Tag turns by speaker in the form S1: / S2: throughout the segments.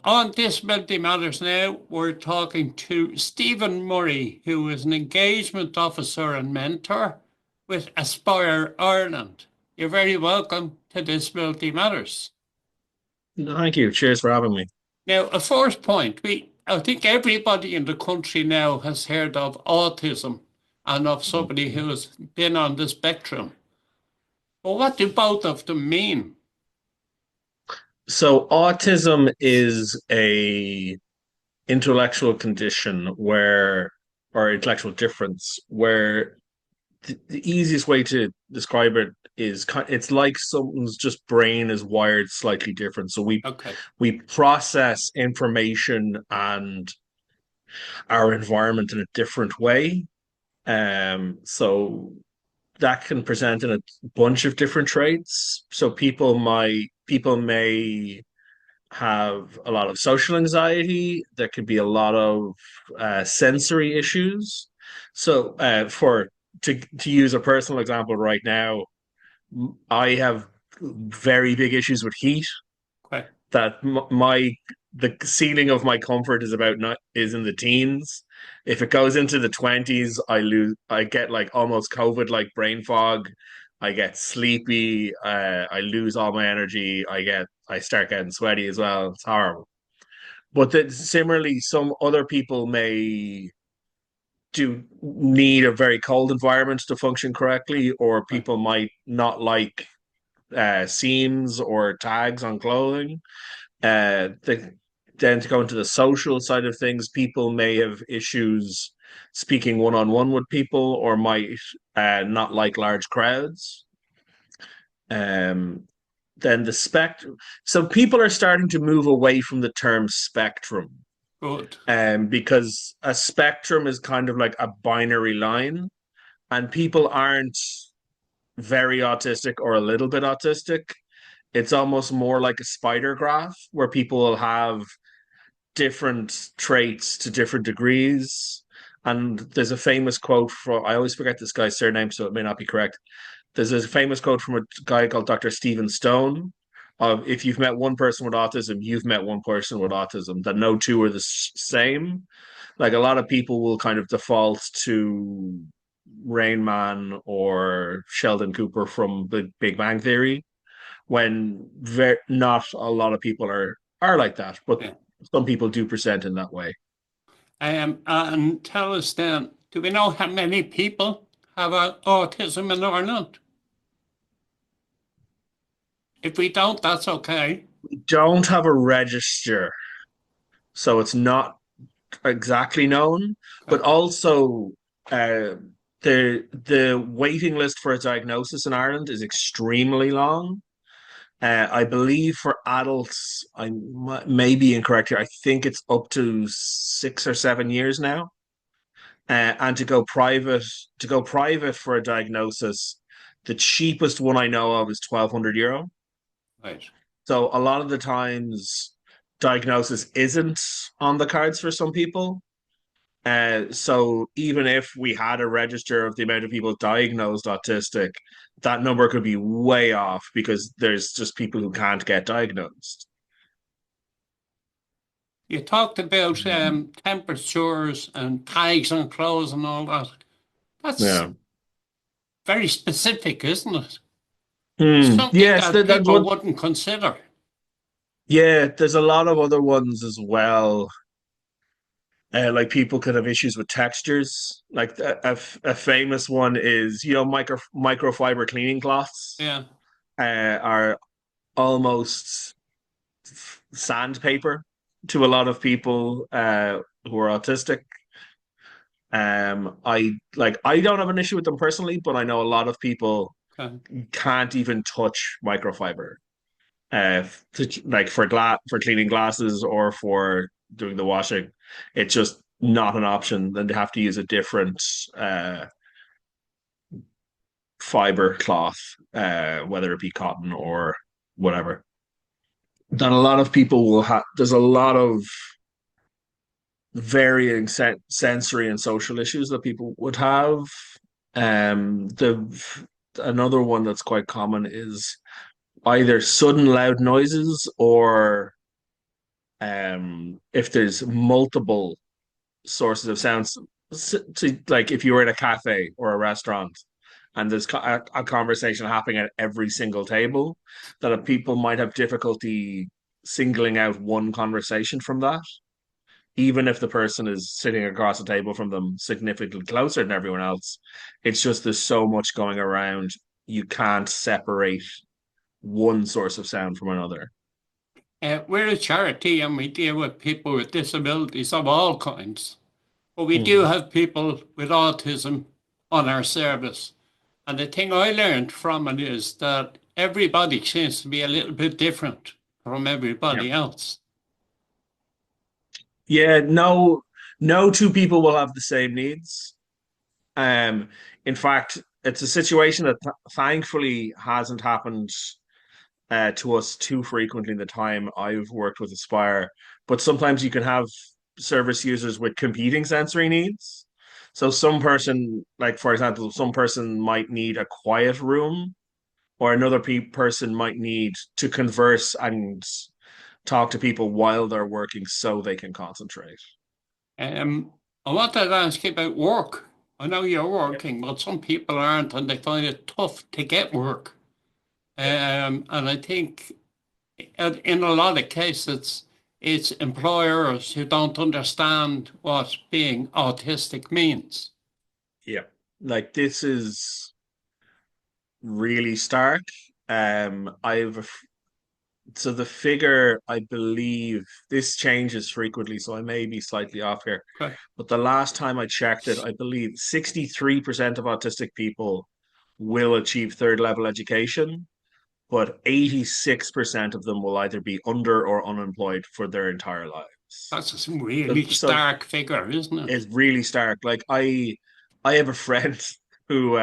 S1: On Disability Matters now, we're talking to Stephen Murray, who is an engagement officer and mentor with Aspire Ireland. You're very welcome to Disability Matters.
S2: Thank you. Cheers for having me.
S1: Now, a first point, I think everybody in the country now has heard of autism and of somebody who has been on the spectrum. But what do both of them mean?
S2: So autism is a intellectual condition or intellectual difference where the easiest way to describe it is it's like someone's just brain is wired slightly different. So we
S1: Okay.
S2: we process information and our environment in a different way. So that can present in a bunch of different traits. So people may have a lot of social anxiety. There could be a lot of sensory issues. So for to use a personal example right now, I have very big issues with heat.
S1: Okay.
S2: That my the ceiling of my comfort is about not is in the teens. If it goes into the 20s, I get like almost COVID like brain fog. I get sleepy, I lose all my energy, I start getting sweaty as well. It's horrible. But similarly, some other people may do need a very cold environment to function correctly, or
S1: Right.
S2: people might not like seams or tags on clothing. Then to go into the social side of things, people may have issues speaking one on one with people or might not like large crowds. Um, then the spectrum. So people are starting to move away from the term spectrum,
S1: Good.
S2: because a spectrum is kind of like a binary line, and people aren't very autistic or a little bit autistic. It's almost more like a spider graph where people will have different traits to different degrees. And there's a famous quote for, I always forget this guy's surname, so it may not be correct. There's a famous quote from a guy called Dr. Stephen Stone of if you've met one person with autism, you've met one person with autism, that no two are the same. Like a lot of people will kind of default to Rain Man or Sheldon Cooper from the Big Bang Theory when not a lot of people are like that, but
S1: Yeah.
S2: some people do present in that way.
S1: And tell us then, do we know how many people have autism in Ireland? If we don't, that's okay.
S2: We don't have a register, so it's not exactly known, but
S1: Okay.
S2: also uh, the waiting list for a diagnosis in Ireland is extremely long. I believe for adults, may be incorrect here. I think it's up to 6 or 7 years now. And to go private for a diagnosis, the cheapest one I know of is €1,200.
S1: Right.
S2: So a lot of the times, diagnosis isn't on the cards for some people. So even if we had a register of the amount of people diagnosed autistic, that number could be way off because there's just people who can't get diagnosed.
S1: You talked about temperatures and tags on clothes and all that. That's
S2: Yeah.
S1: very specific, isn't it? Something
S2: Yes,
S1: that
S2: that's
S1: people
S2: what.
S1: wouldn't consider.
S2: Yeah, there's a lot of other ones as well. Like people could have issues with textures. Like a famous one is, microfiber cleaning cloths
S1: Yeah.
S2: are almost sandpaper to a lot of people who are autistic. I don't have an issue with them personally, but I know a lot of people
S1: Okay.
S2: can't even touch microfiber. Like for cleaning glasses or for doing the washing, it's just not an option. Then they have to use a different uh, fiber cloth, whether it be cotton or whatever. Then a lot of people will have. There's a lot of varying sensory and social issues that people would have. The Another one that's quite common is either sudden loud noises or If there's multiple sources of sounds, to like if you were in a cafe or a restaurant and there's a conversation happening at every single table, that people might have difficulty singling out one conversation from that, even if the person is sitting across the table from them significantly closer than everyone else. It's just there's so much going around, you can't separate one source of sound from another.
S1: We're a charity and we deal with people with disabilities of all kinds. But we do
S2: Mm.
S1: have people with autism on our service. And the thing I learned from it is that everybody seems to be a little bit different from
S2: Yeah.
S1: everybody else.
S2: Yeah, no two people will have the same needs. Um, in fact, it's a situation that thankfully hasn't happened to us too frequently in the time I've worked with Aspire. But sometimes you can have service users with competing sensory needs. So some person, like for example, some person might need a quiet room, or another person might need to converse and talk to people while they're working so they can concentrate.
S1: Um, I wanted to ask you about work. I know you're
S2: Yeah.
S1: working, but some people aren't and they find it tough to get work.
S2: Yeah.
S1: And I think in a lot of cases, it's employers who don't understand what being autistic means.
S2: Yeah. Like this is really stark. I've so the figure, I believe this changes frequently, so I may be slightly off here.
S1: Okay.
S2: But the last time I checked it, I believe 63% of autistic people will achieve third level education, but 86% of them will either be under or unemployed for their entire lives.
S1: That's a
S2: So,
S1: really
S2: so
S1: stark figure, isn't it?
S2: it's really stark. Like I have a friend who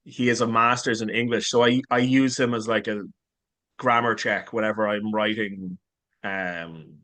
S2: he has a master's in English, so I use him as like a grammar check whenever I'm writing um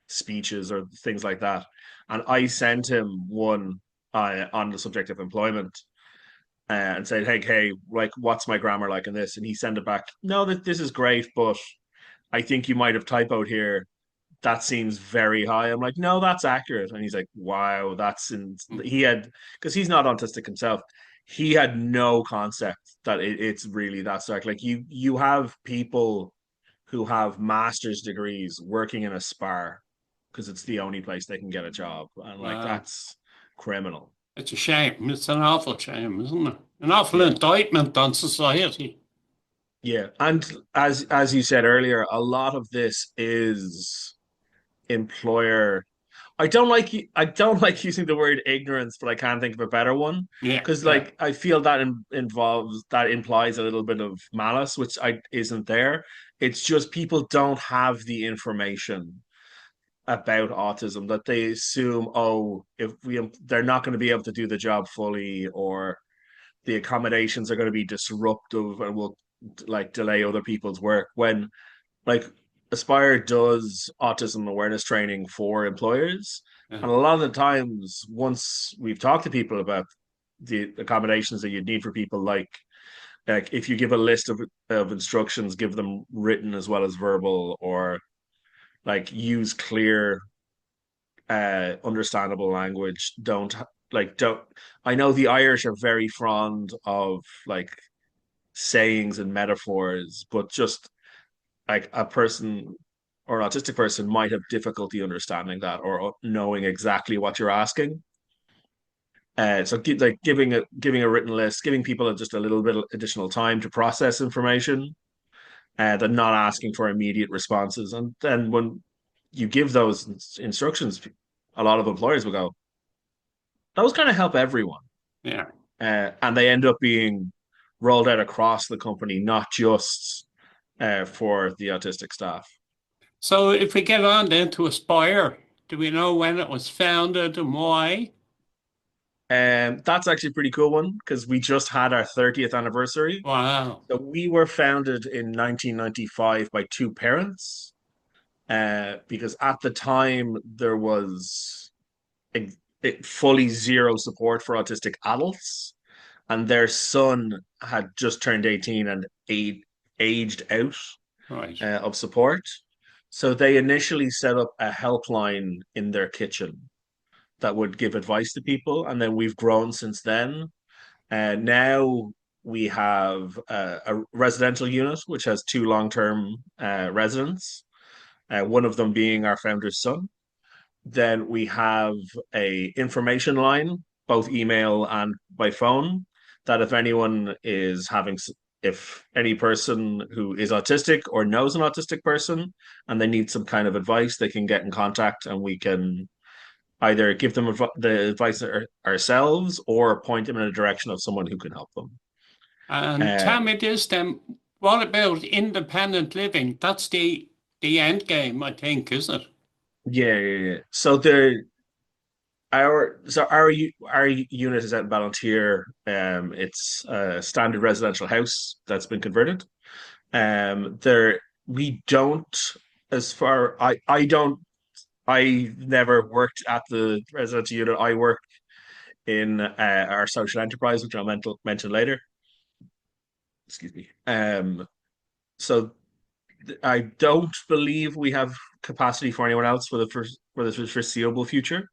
S2: speeches or things like that. And I sent him one on the subject of employment and said, hey, like, what's my grammar like in this? And he sent it back, no, that this is great, but I think you might have typoed here. That seems very high. I'm like, no, that's accurate. And he's like, wow, he had, because he's not autistic himself. He had no concept that it's really that stark. Like you have people who have master's degrees working in a spa because it's the only place they can get a job. And like
S1: Wow.
S2: that's criminal.
S1: It's a shame. It's an awful shame, isn't it? An awful
S2: Yeah.
S1: indictment on society.
S2: Yeah. And as you said earlier, a lot of this is employer. I don't like using the word ignorance, but I can't think of a better one.
S1: Yeah,
S2: Because
S1: yeah.
S2: like I feel that involves that implies a little bit of malice, which I isn't there. It's just people don't have the information about autism that they assume, oh, if we they're not going to be able to do the job fully, or the accommodations are going to be disruptive and will like delay other people's work. When like Aspire does autism awareness training for employers,
S1: Yeah.
S2: and a lot of the times, once we've talked to people about the accommodations that you'd need for people, like if you give a list of instructions, give them written as well as verbal, or like use clear understandable language. Don't I know the Irish are very fond of like sayings and metaphors, but just like a person or an autistic person might have difficulty understanding that or knowing exactly what you're asking. So like giving a written list, giving people just a little bit of additional time to process information, than not asking for immediate responses. And then when you give those instructions, a lot of employers will go, those kind of help everyone.
S1: Yeah.
S2: And they end up being rolled out across the company, not just for the autistic staff.
S1: So if we get on then to Aspire, do we know when it was founded and why?
S2: That's actually a pretty cool one because we just had our 30th anniversary.
S1: Wow.
S2: So we were founded in 1995 by two parents, because at the time there was a, fully zero support for autistic adults, and their son had just turned 18 and aged out
S1: Right.
S2: of support. So they initially set up a helpline in their kitchen that would give advice to people, and then we've grown since then. And now we have a residential unit which has two long-term residents, one of them being our founder's son. Then we have a information line, both email and by phone, that if anyone is having, if any person who is autistic or knows an autistic person and they need some kind of advice, they can get in contact and we can either give them the advice ourselves or point them in a direction of someone who can help them.
S1: And
S2: Uh,
S1: tell me this then, what about independent living? That's the end game, I think, isn't it?
S2: yeah. So there, our unit is at Ballantyre. It's a standard residential house that's been converted. There we don't, as far I don't, I never worked at the residential unit. I work in our social enterprise, which mention later. Excuse me. So I don't believe we have capacity for anyone else for the foreseeable future.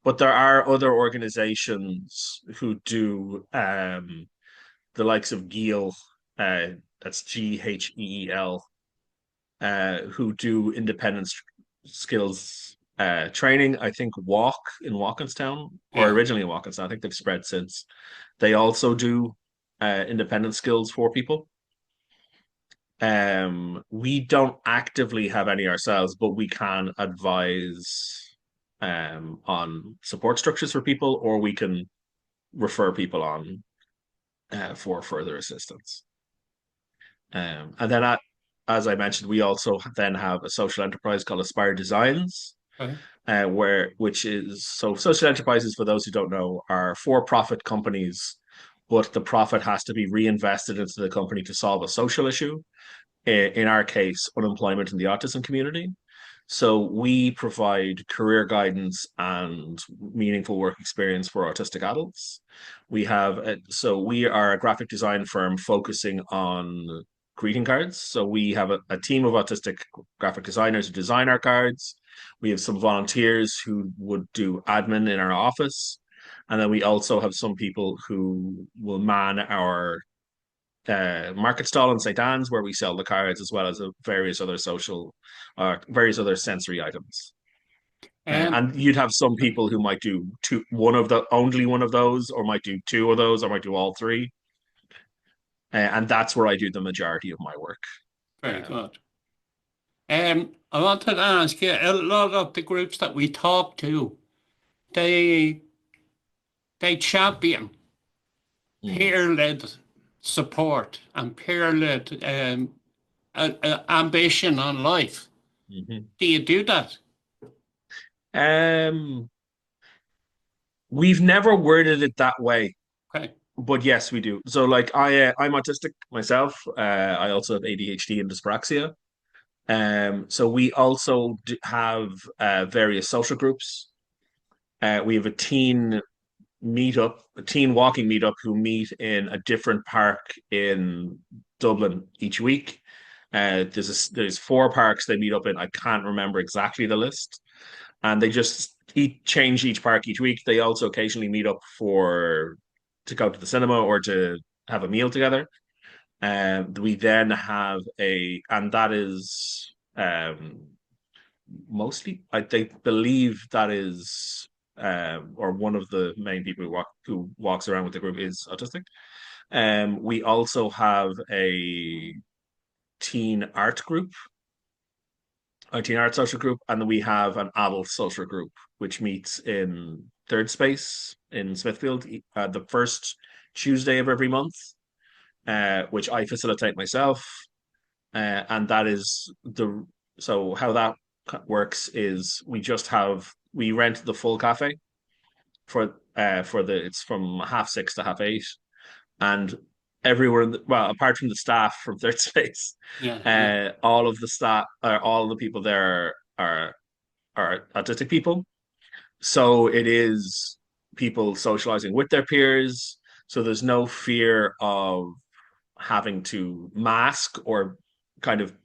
S2: But there are other organizations who do the likes of GEEL, uh, that's GHEEL, who do independent skills training. I think Walk in Walkinstown, or
S1: Yeah.
S2: originally in Walkinstown, I think they've spread since. They also do independent skills for people. We don't actively have any ourselves, but we can advise on support structures for people, or we can refer people on for further assistance. And then, as I mentioned, we also then have a social enterprise called Aspire Designs,
S1: Okay.
S2: which is so social enterprises, for those who don't know, are for-profit companies, but the profit has to be reinvested into the company to solve a social issue. In our case, unemployment in the autism community. So we provide career guidance and meaningful work experience for autistic adults. So we are a graphic design firm focusing on greeting cards. So we have a team of autistic graphic designers who design our cards. We have some volunteers who would do admin in our office. And then we also have some people who will man our market stall in St. Anne's where we sell the cards as well as various other sensory items.
S1: Um,
S2: And you'd have some people who might do only one of those, or might do two of those, or might do all three. And that's where I do the majority of my work.
S1: Very
S2: Um,
S1: good. I wanted to ask you, a lot of the groups that we talk to, they they champion
S2: mm,
S1: peer-led support and peer-led ambition on life.
S2: mhm.
S1: Do you do that?
S2: um, we've never worded it that way,
S1: Okay.
S2: but yes, we do. So, like, I'm autistic myself. I also have ADHD and dyspraxia. So we also have various social groups. We have a teen walking meetup who meet in a different park in Dublin each week. There's four parks they meet up in. I can't remember exactly the list, and they just change each park each week. They also occasionally meet up for to go to the cinema or to have a meal together. We then have and that is mostly, they believe that is, or one of the main people who walks around with the group is autistic. We also have teen art group, a teen art social group, and then we have an adult social group, which meets in Third Space in Smithfield, the first Tuesday of every month, which I facilitate myself. And that is so how that works is we rent the full cafe it's from 6:30 to 8:30, and everyone, well, apart from the staff from Third Space,
S1: Yeah, yeah.
S2: all of the staff, all of the people there are autistic people. So it is people socializing with their peers. So there's no fear of having to mask or kind of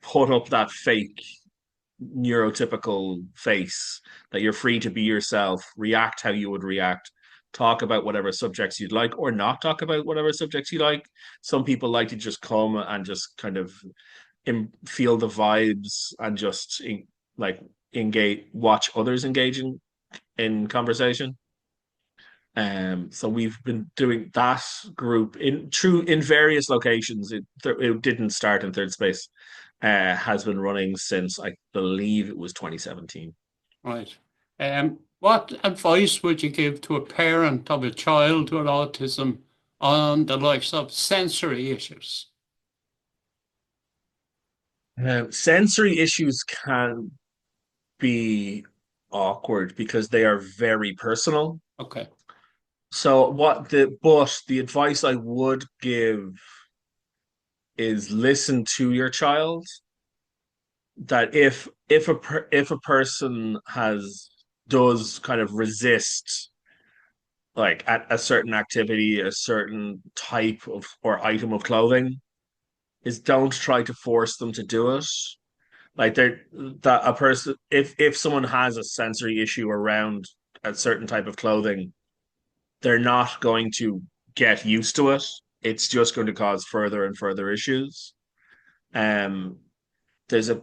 S2: put up that fake neurotypical face, that you're free to be yourself, react how you would react, talk about whatever subjects you'd like, or not talk about whatever subjects you like. Some people like to just come and just kind of feel the vibes and just like engage, watch others engaging in conversation. So we've been doing that group in various locations. It didn't start in third space. Has been running since I believe it was 2017.
S1: Right. What advice would you give to a parent of a child with autism on the likes of sensory issues?
S2: Sensory issues can be awkward because they are very personal.
S1: Okay.
S2: So the advice I would give is listen to your child. That if a person has does kind of resist like at a certain activity, a certain type of or item of clothing, is don't try to force them to do it. Like that a person if someone has a sensory issue around a certain type of clothing, they're not going to get used to it. It's just going to cause further and further issues. Um, there's a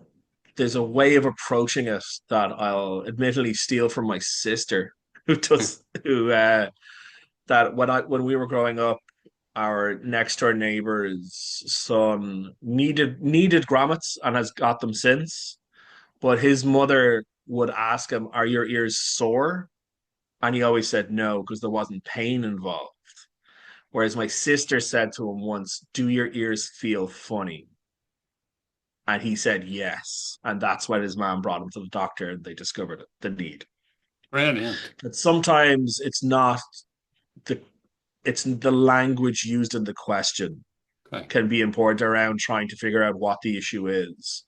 S2: there's a way of approaching it that I'll admittedly steal from my sister, who that when we were growing up, our next door neighbor's son needed grommets and has got them since. But his mother would ask him, "Are your ears sore?" And he always said no because there wasn't pain involved. Whereas my sister said to him once, "Do your ears feel funny?" And he said yes. And that's when his mom brought him to the doctor and they discovered the need.
S1: Brilliant.
S2: But sometimes the it's the language used in the question
S1: Okay.
S2: can be important around trying to figure out what the issue is.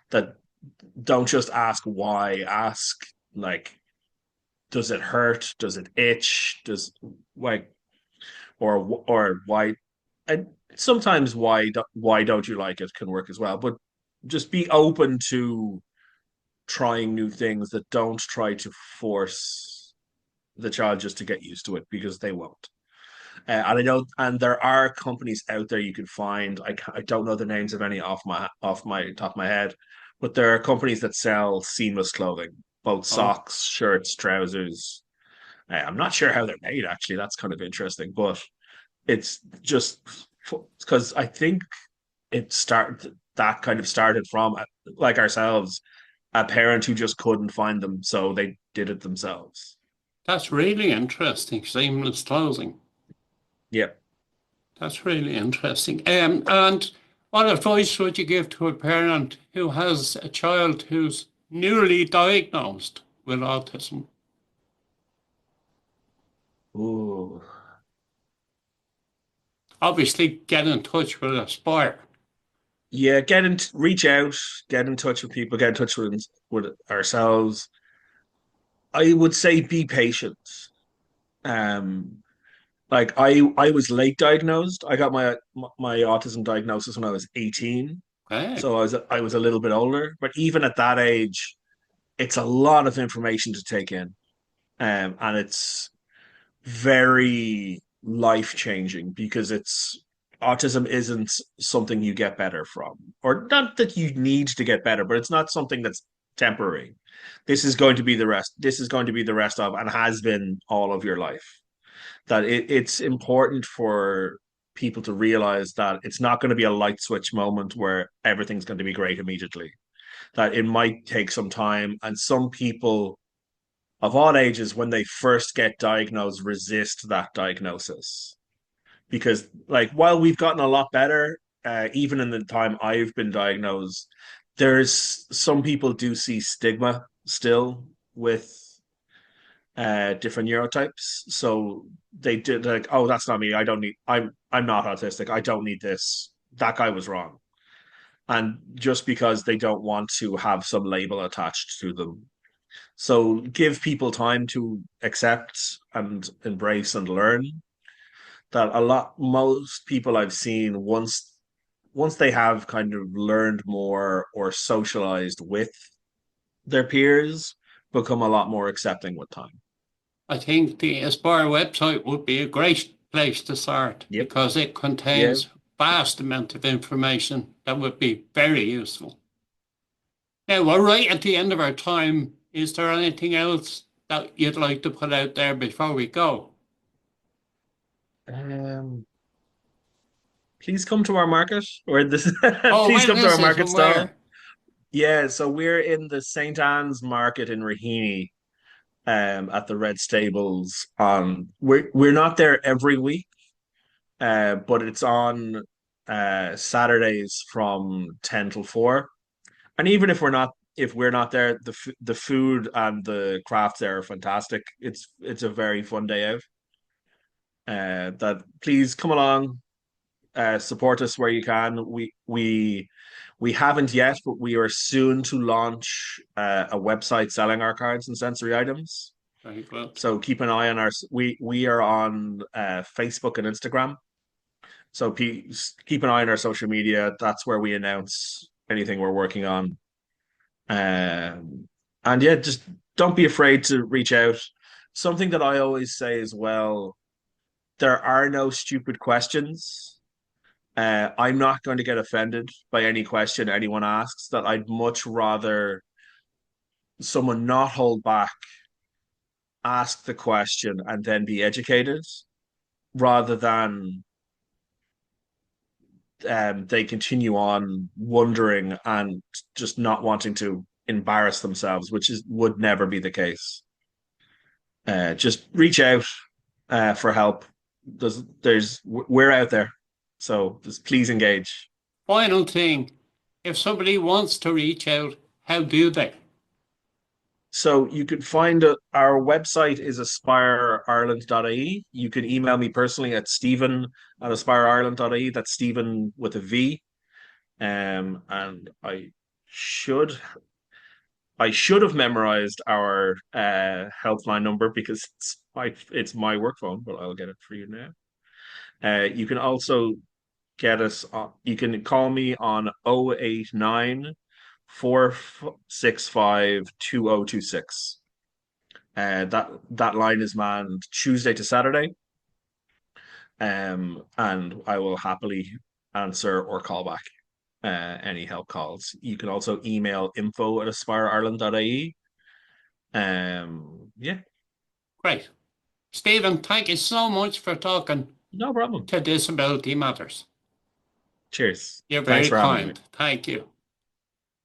S2: That don't just ask why, ask like, does it hurt? Does it itch? Does like or why? And sometimes why don't you like it can work as well. But just be open to trying new things that don't try to force the child just to get used to it because they won't. And I know, and there are companies out there you can find. I don't know the names of any off my top of my head, but there are companies that sell seamless clothing, both
S1: Oh,
S2: socks, shirts, trousers. I'm not sure how they're made actually. That's kind of interesting, but it's just because I think that kind of started from like ourselves, a parent who just couldn't find them, so they did it themselves.
S1: that's really interesting. Seamless clothing.
S2: Yeah.
S1: That's really interesting. And what advice would you give to a parent who has a child who's newly diagnosed with autism?
S2: Ooh.
S1: Obviously, get in touch with Aspire.
S2: Yeah, reach out, get in touch with people, get in touch with ourselves. I would say be patient. Um, like I was late diagnosed. I got my autism diagnosis when I was 18.
S1: Okay,
S2: So I was a little bit older, but even at that age, it's a lot of information to take in. And it's very life changing because it's autism isn't something you get better from, or not that you need to get better, but it's not something that's temporary. This is going to be the rest. This is going to be the rest of, and has been all of your life. That it's important for people to realize that it's not going to be a light switch moment where everything's going to be great immediately. That it might take some time, and some people of all ages, when they first get diagnosed, resist that diagnosis. Because, like, while we've gotten a lot better, even in the time I've been diagnosed, there's some people do see stigma still with different neurotypes. So they did like, oh, that's not me. I'm not autistic. I don't need this. That guy was wrong. And just because they don't want to have some label attached to them, so give people time to accept and embrace and learn. That most people I've seen, once they have kind of learned more or socialized with their peers, become a lot more accepting with time.
S1: I think the Aspire website would be a great place to start
S2: Yep.
S1: because it
S2: Yeah.
S1: contains vast amount of information that would be very useful. Now, we're right at the end of our time. Is there anything else that you'd like to put out there before we go?
S2: Um, please come to our market or this.
S1: Oh,
S2: Please
S1: when
S2: come to our
S1: is it
S2: market
S1: and
S2: stall.
S1: where?
S2: Yeah, so we're in the St. Anne's Market in Raheny, at the Red Stables. We're not there every week, but it's on Saturdays from 10 till 4. And even if we're not there, the food and the crafts there are fantastic. It's a very fun day out. That please come along, support us where you can. We haven't yet, but we are soon to launch a website selling our cards and sensory items.
S1: Very good.
S2: So keep an eye on we are on Facebook and Instagram. So please keep an eye on our social media. That's where we announce anything we're working on. And yeah, just don't be afraid to reach out. Something that I always say as well, there are no stupid questions. I'm not going to get offended by any question anyone asks, that I'd much rather someone not hold back, ask the question, and then be educated rather than they continue on wondering and just not wanting to embarrass themselves, which would never be the case. Just reach out for help. We're out there, so just please engage.
S1: Final thing, if somebody wants to reach out, how do they?
S2: So you can find our website is aspireireland.ie. You can email me personally at stephen@aspireireland.ie. That's Stephen with a V. And I should have memorized our helpline number because it's my work phone, but I'll get it for you now. You can also get us on, you can call me on 089 465 2026. That line is manned Tuesday to Saturday. And I will happily answer or call back any help calls. You can also email info@aspireireland.ie. Yeah,
S1: Great. Stephen, thank you so much for talking
S2: no problem.
S1: to Disability Matters.
S2: Cheers.
S1: You're
S2: Thanks
S1: very
S2: for having me.
S1: kind. Thank you.